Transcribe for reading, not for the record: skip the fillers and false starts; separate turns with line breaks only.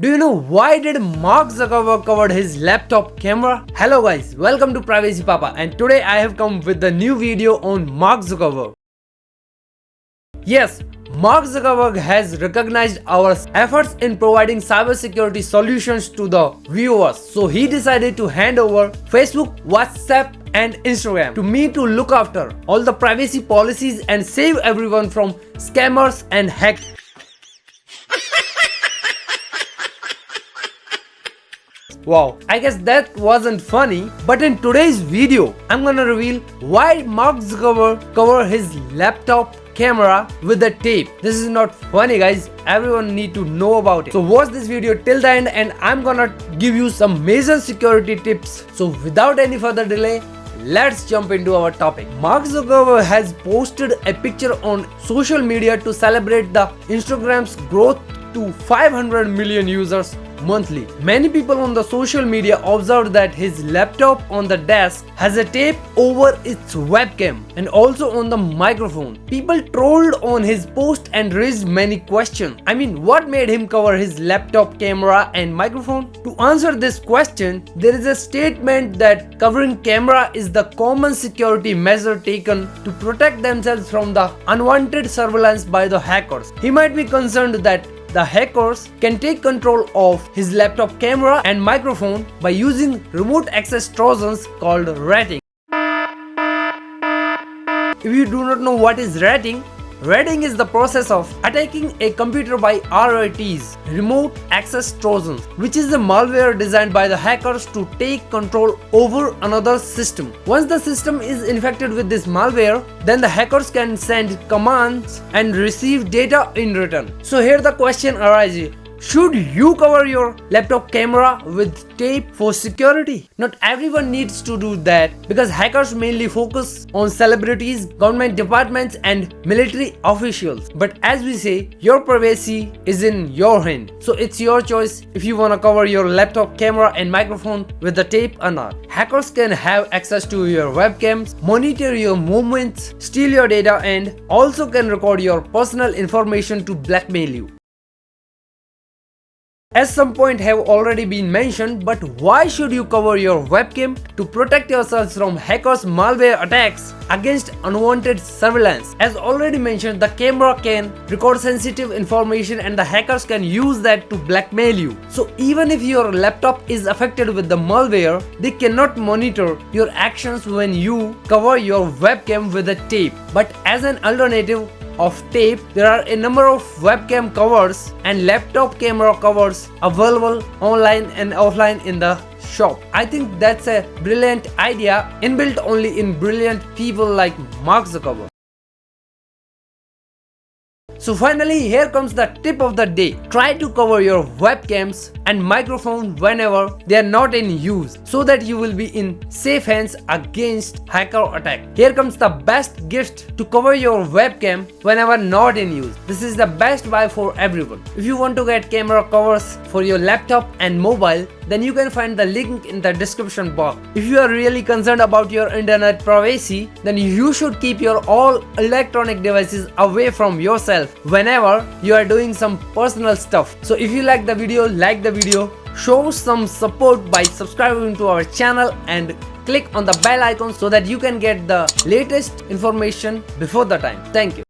Do you know why did Mark Zuckerberg covered his laptop camera? Hello guys, welcome to Privacy Papa, and today I have come with the new video on Mark Zuckerberg. Yes, Mark Zuckerberg has recognized our efforts in providing cybersecurity solutions to the viewers, so he decided to hand over Facebook, WhatsApp and Instagram to me to look after all the privacy policies and save everyone from scammers and hackers. Wow, I guess that wasn't funny, but in today's video, I'm gonna reveal why Mark Zuckerberg covered his laptop camera with a tape. This is not funny guys, everyone need to know about it. So watch this video till the end and I'm gonna give you some major security tips. So without any further delay, let's jump into our topic. Mark Zuckerberg has posted a picture on social media to celebrate the Instagram's growth to 500 million users monthly. Many people on the social media observed that his laptop on the desk has a tape over its webcam and also on the microphone. People trolled on his post and raised many questions. I mean, what made him cover his laptop camera and microphone? To answer this question, there is a statement that covering camera is the common security measure taken to protect themselves from the unwanted surveillance by the hackers. He might be concerned that the hackers can take control of his laptop camera and microphone by using remote access trojans called ratting. If you do not know what is ratting, ratting is the process of attacking a computer by RATs, remote access trojans, which is a malware designed by the hackers to take control over another system. Once the system is infected with this malware, then the hackers can send commands and receive data in return. So here the question arises, should you cover your laptop camera with tape for security? Not everyone needs to do that because hackers mainly focus on celebrities, government departments and military officials. But as we say, your privacy is in your hand. So it's your choice if you wanna cover your laptop camera and microphone with the tape or not. Hackers can have access to your webcams, monitor your movements, steal your data and also can record your personal information to blackmail you. As some points have already been mentioned, but why should you cover your webcam? To protect yourselves from hackers' malware attacks against unwanted surveillance. As already mentioned, the camera can record sensitive information and the hackers can use that to blackmail you. So even if your laptop is affected with the malware, they cannot monitor your actions when you cover your webcam with a tape. But as an alternative of tape, there are a number of webcam covers and laptop camera covers available online and offline in the shop. I think that's a brilliant idea, inbuilt only in brilliant people like Mark Zuckerberg. So finally, here comes the tip of the day. Try to cover your webcams and microphone whenever they are not in use so that you will be in safe hands against hacker attack. Here comes the best gift to cover your webcam whenever not in use. This is the best buy for everyone. If you want to get camera covers for your laptop and mobile, then you can find the link in the description box. If you are really concerned about your internet privacy, then you should keep your all electronic devices away from yourself whenever you are doing some personal stuff. So if you like the video, show some support by subscribing to our channel and click on the bell icon so that you can get the latest information before the time. Thank you.